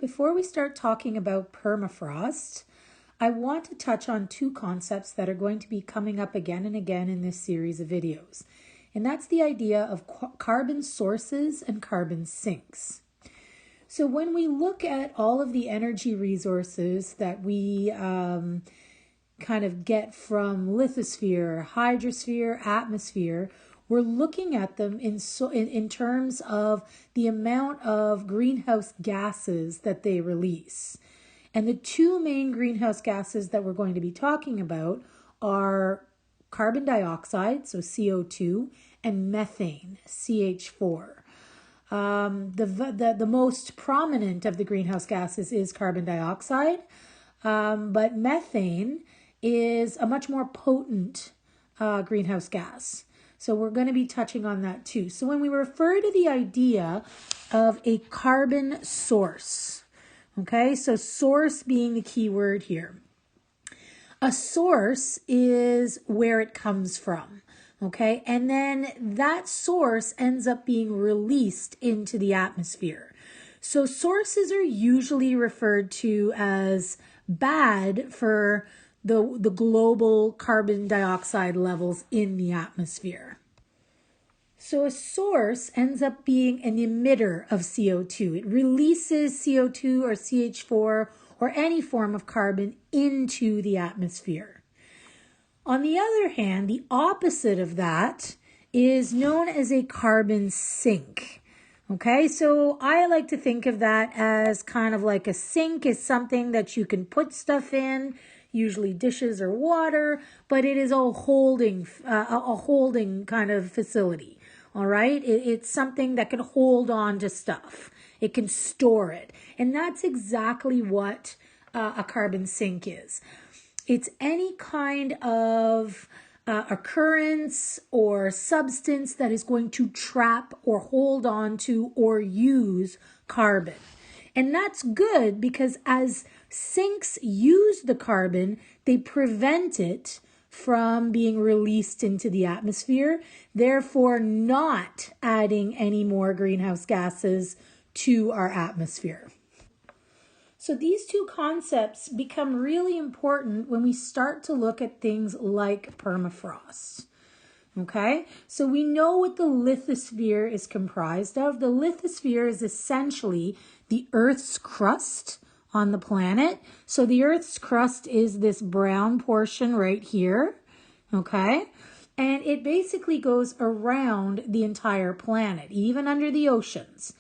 Before we start talking about permafrost, I want to touch on two concepts that are going to be coming up again and again in this series of videos. And that's the idea of carbon sources and carbon sinks. So when we look at all of the energy resources that we kind of get from lithosphere, hydrosphere, atmosphere, we're looking at them in terms of the amount of greenhouse gases that they release. And the two main greenhouse gases that we're going to be talking about are carbon dioxide, so CO2, and methane, CH4. The most prominent of the greenhouse gases is carbon dioxide, but methane is a much more potent greenhouse gas. So we're going to be touching on that too. So when we refer to the idea of a carbon source, okay, so source being the key word here. A source is where it comes from, okay? And then that source ends up being released into the atmosphere. So sources are usually referred to as bad for the global carbon dioxide levels in the atmosphere. So a source ends up being an emitter of CO2. It releases CO2 or CH4 or any form of carbon into the atmosphere. On the other hand, the opposite of that is known as a carbon sink. Okay, so I like to think of that as kind of like a sink is something that you can put stuff in, usually dishes or water, but it is a holding kind of facility. All right, it's something that can hold on to stuff. It can store it, and that's exactly what a carbon sink is. It's any kind of occurrence or substance that is going to trap or hold on to or use carbon. And that's good because as sinks use the carbon, they prevent it from being released into the atmosphere, therefore not adding any more greenhouse gases to our atmosphere. So these two concepts become really important when we start to look at things like permafrost. Okay, so we know what the lithosphere is comprised of. The lithosphere is essentially the Earth's crust on the planet. So the Earth's crust is this brown portion right here, okay? And it basically goes around the entire planet, even under the oceans.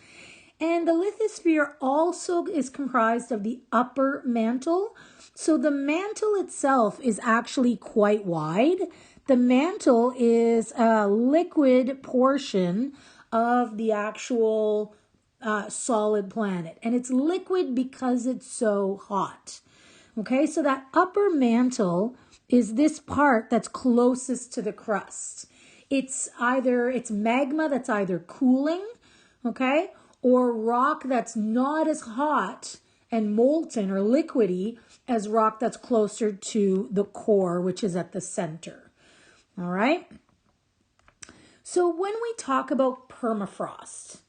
And the lithosphere also is comprised of the upper mantle. So the mantle itself is actually quite wide. The mantle is a liquid portion of the actual solid planet. And it's liquid because it's so hot. Okay, so that upper mantle is this part that's closest to the crust. It's magma that's either cooling, okay, or rock that's not as hot and molten or liquidy as rock that's closer to the core, which is at the center. All right. So when we talk about permafrost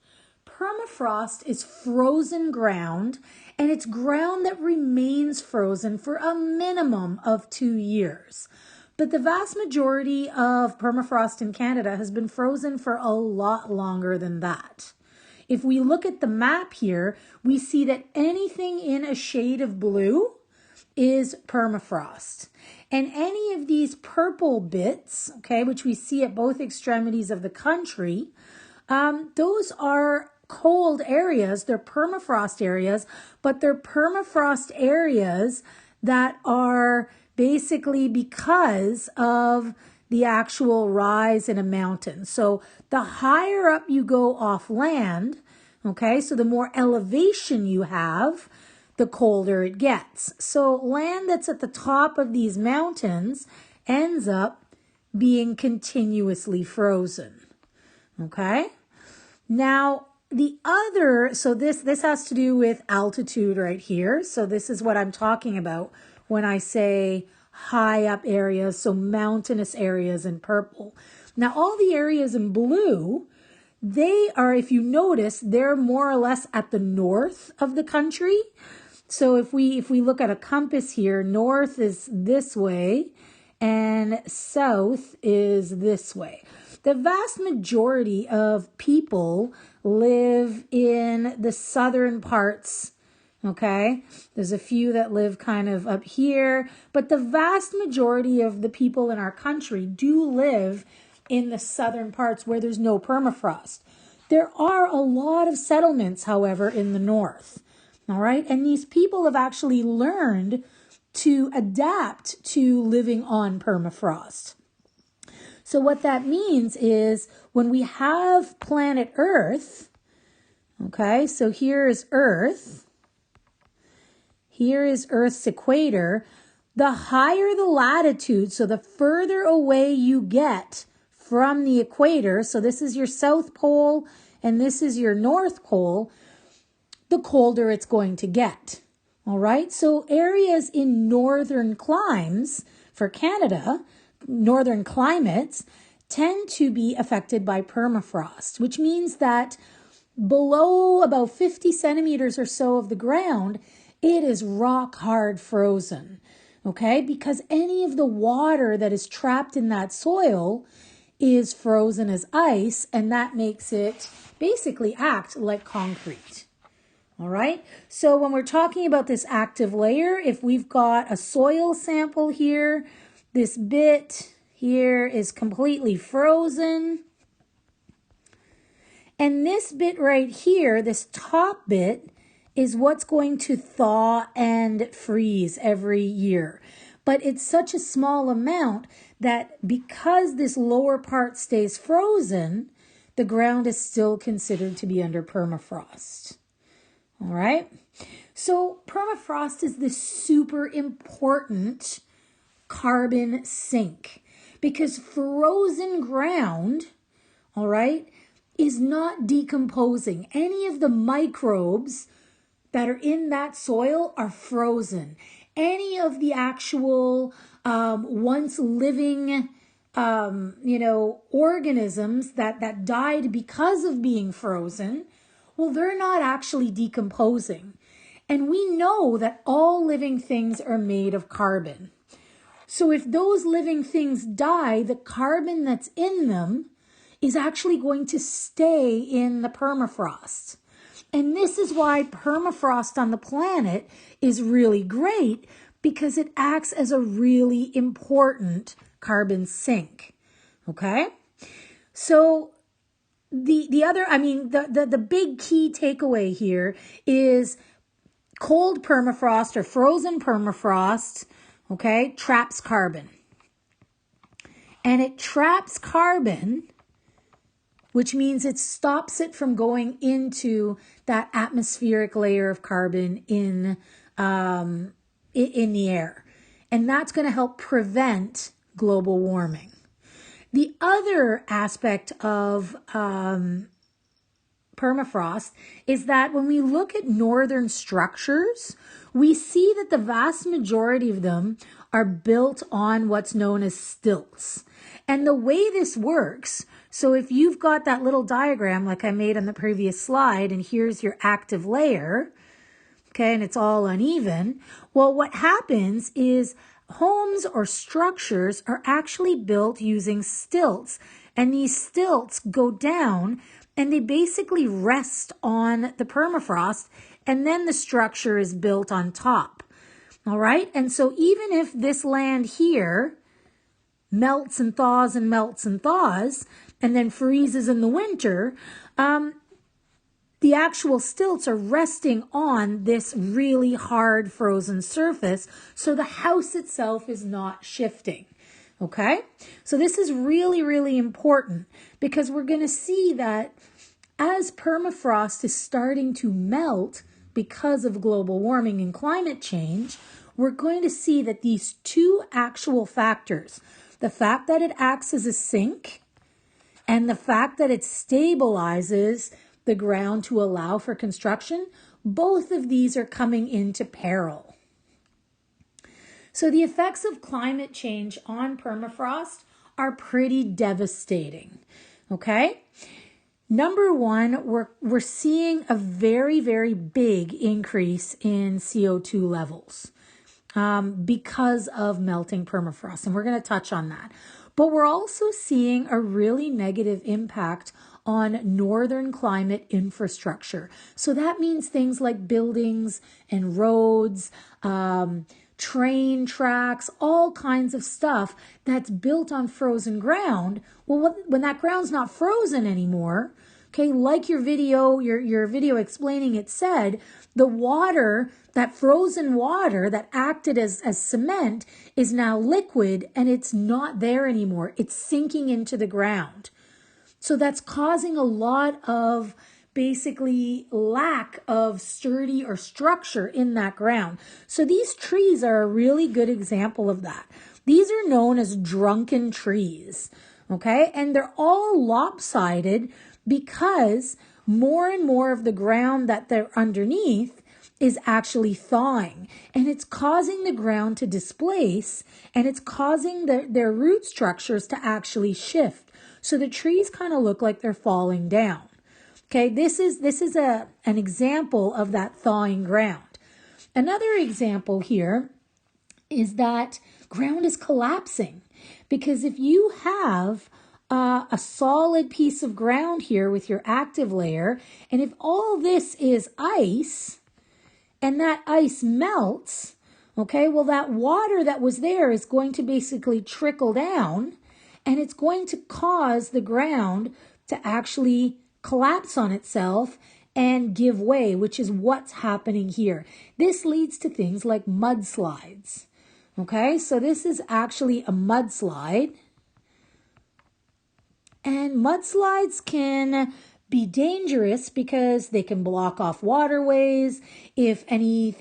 is frozen ground, and it's ground that remains frozen for a minimum of 2 years. But the vast majority of permafrost in Canada has been frozen for a lot longer than that. If we look at the map here, we see that anything in a shade of blue is permafrost. And any of these purple bits, okay, which we see at both extremities of the country, those are cold areas. They're permafrost areas, but they're permafrost areas that are basically because of the actual rise in a mountain. So the higher up you go off land, okay, so the more elevation you have, the colder it gets. So land that's at the top of these mountains ends up being continuously frozen. Okay? Now, this has to do with altitude right here. So this is what I'm talking about when I say high up areas, so mountainous areas in purple. Now, all the areas in blue, they are, if you notice, they're more or less at the north of the country. So if we look at a compass here, north is this way and south is this way. The vast majority of people live in the southern parts. Okay, there's a few that live kind of up here, but the vast majority of the people in our country do live in the southern parts where there's no permafrost. There are a lot of settlements, however, in the north. All right, and these people have actually learned to adapt to living on permafrost. So what that means is when we have planet Earth, okay, so here is Earth. Here is Earth's equator. The higher the latitude, so the further away you get from the equator, so this is your South Pole and this is your North Pole, the colder it's going to get. All right, so areas in northern climes for Canada, northern climates, tend to be affected by permafrost, which means that below about 50 centimeters or so of the ground, it is rock hard frozen, okay? Because any of the water that is trapped in that soil is frozen as ice, and that makes it basically act like concrete, all right? So when we're talking about this active layer, if we've got a soil sample here, this bit here is completely frozen. And this bit right here, this top bit, is what's going to thaw and freeze every year. But it's such a small amount that because this lower part stays frozen, the ground is still considered to be under permafrost. All right? So permafrost is this super important carbon sink because frozen ground, all right, is not decomposing. Any of the microbes that are in that soil are frozen. Any of the actual once living, organisms that died because of being frozen, well, they're not actually decomposing. And we know that all living things are made of carbon. So if those living things die, the carbon that's in them is actually going to stay in the permafrost. And this is why permafrost on the planet is really great, because it acts as a really important carbon sink. Okay? So the big key takeaway here is cold permafrost or frozen permafrost, okay, traps carbon. And it traps carbon, which means it stops it from going into that atmospheric layer of carbon in the air. And that's going to help prevent global warming. The other aspect of permafrost is that when we look at northern structures, we see that the vast majority of them are built on what's known as stilts. And the way this works, so if you've got that little diagram like I made on the previous slide, and here's your active layer, okay, and it's all uneven, well, what happens is homes or structures are actually built using stilts, and these stilts go down and they basically rest on the permafrost, and then the structure is built on top. All right, and so even if this land here melts and thaws and melts and thaws, and then freezes in the winter, the actual stilts are resting on this really hard frozen surface, so the house itself is not shifting. Okay, so this is really, really important because we're going to see that as permafrost is starting to melt because of global warming and climate change, we're going to see that these two actual factors, the fact that it acts as a sink and the fact that it stabilizes the ground to allow for construction, both of these are coming into peril. So the effects of climate change on permafrost are pretty devastating, okay? Number one, we're seeing a very, very big increase in CO2 levels because of melting permafrost. And we're going to touch on that. But we're also seeing a really negative impact on northern climate infrastructure. So that means things like buildings and roads, train tracks, all kinds of stuff that's built on frozen ground. Well, when that ground's not frozen anymore, okay, like your video explaining it said, the water, that frozen water that acted as cement is now liquid and it's not there anymore. It's sinking into the ground. So that's causing a lot of basically lack of sturdy or structure in that ground. So these trees are a really good example of that. These are known as drunken trees, okay? And they're all lopsided because more and more of the ground that they're underneath is actually thawing, and it's causing the ground to displace, and it's causing their root structures to actually shift. So the trees kind of look like they're falling down. Okay, this is an example of that thawing ground. Another example here is that ground is collapsing, because if you have a solid piece of ground here with your active layer, and if all this is ice and that ice melts, okay, well, that water that was there is going to basically trickle down, and it's going to cause the ground to actually collapse on itself and give way, which is what's happening here. This leads to things like mudslides. Okay, so this is actually a mudslide. And mudslides can be dangerous because they can block off waterways. If any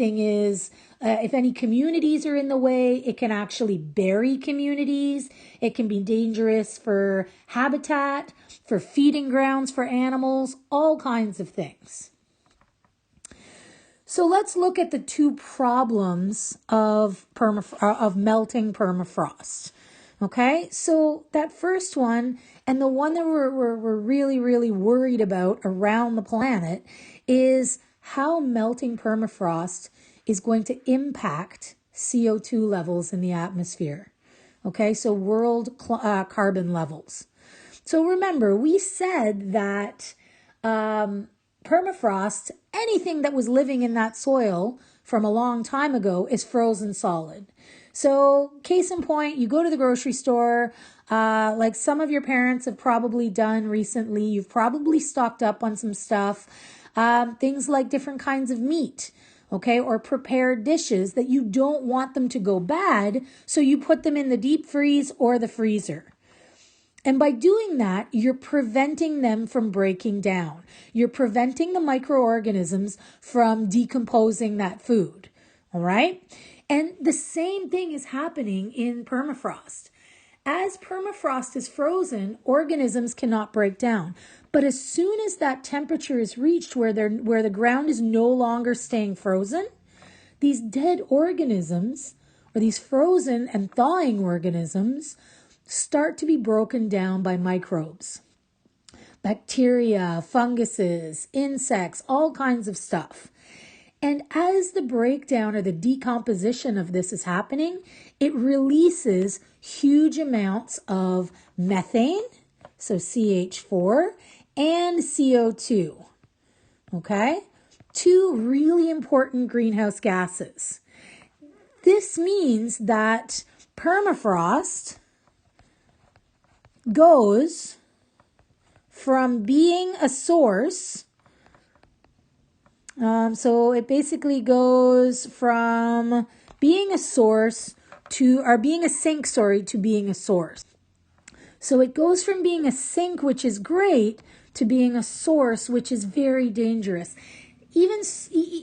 communities are in the way, it can actually bury communities. It can be dangerous for habitat, for feeding grounds for animals, all kinds of things. So let's look at the two problems of melting permafrost. Okay, so that first one, and the one that we're really, really worried about around the planet, is how melting permafrost is going to impact CO2 levels in the atmosphere. Okay, so world carbon levels. So remember, we said that permafrost, anything that was living in that soil from a long time ago, is frozen solid. So case in point, you go to the grocery store, like some of your parents have probably done recently. You've probably stocked up on some stuff, things like different kinds of meat, okay, or prepared dishes that you don't want them to go bad, so you put them in the deep freeze or the freezer. And by doing that, you're preventing them from breaking down. You're preventing the microorganisms from decomposing that food, all right? And the same thing is happening in permafrost. As permafrost is frozen, organisms cannot break down. But as soon as that temperature is reached where the ground is no longer staying frozen, these dead organisms, or these frozen and thawing organisms, start to be broken down by microbes. Bacteria, funguses, insects, all kinds of stuff. And as the breakdown or the decomposition of this is happening, it releases huge amounts of methane, so CH4, and CO2. Okay? Two really important greenhouse gases. This means that permafrost goes from being a source. So it basically goes from being a source or being a sink, to being a source. So it goes from being a sink, which is great, to being a source, which is very dangerous. Even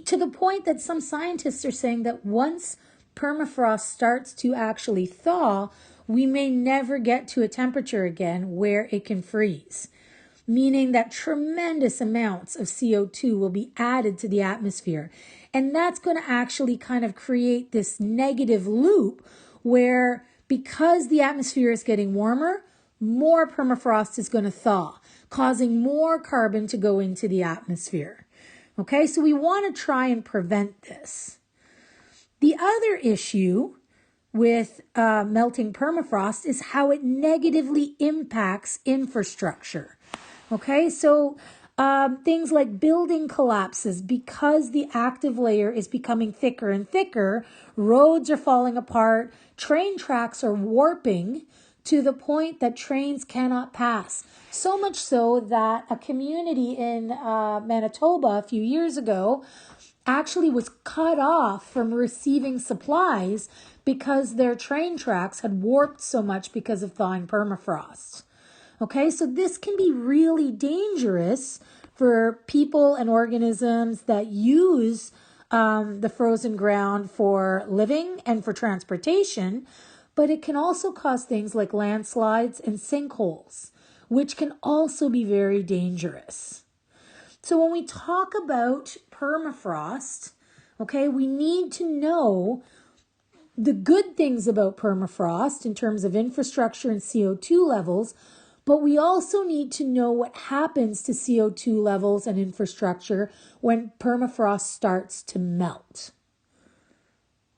to the point that some scientists are saying that once permafrost starts to actually thaw, we may never get to a temperature again where it can freeze, meaning that tremendous amounts of CO2 will be added to the atmosphere. And that's going to actually kind of create this negative loop where, because the atmosphere is getting warmer, more permafrost is going to thaw, causing more carbon to go into the atmosphere. Okay, so we want to try and prevent this. The other issue with melting permafrost is how it negatively impacts infrastructure. Okay, so things like building collapses because the active layer is becoming thicker and thicker, roads are falling apart, train tracks are warping to the point that trains cannot pass. So much so that a community in Manitoba a few years ago actually was cut off from receiving supplies because their train tracks had warped so much because of thawing permafrost. Okay, so this can be really dangerous for people and organisms that use the frozen ground for living and for transportation, but it can also cause things like landslides and sinkholes, which can also be very dangerous. So when we talk about permafrost, okay, we need to know the good things about permafrost in terms of infrastructure and CO2 levels, but we also need to know what happens to CO2 levels and infrastructure when permafrost starts to melt.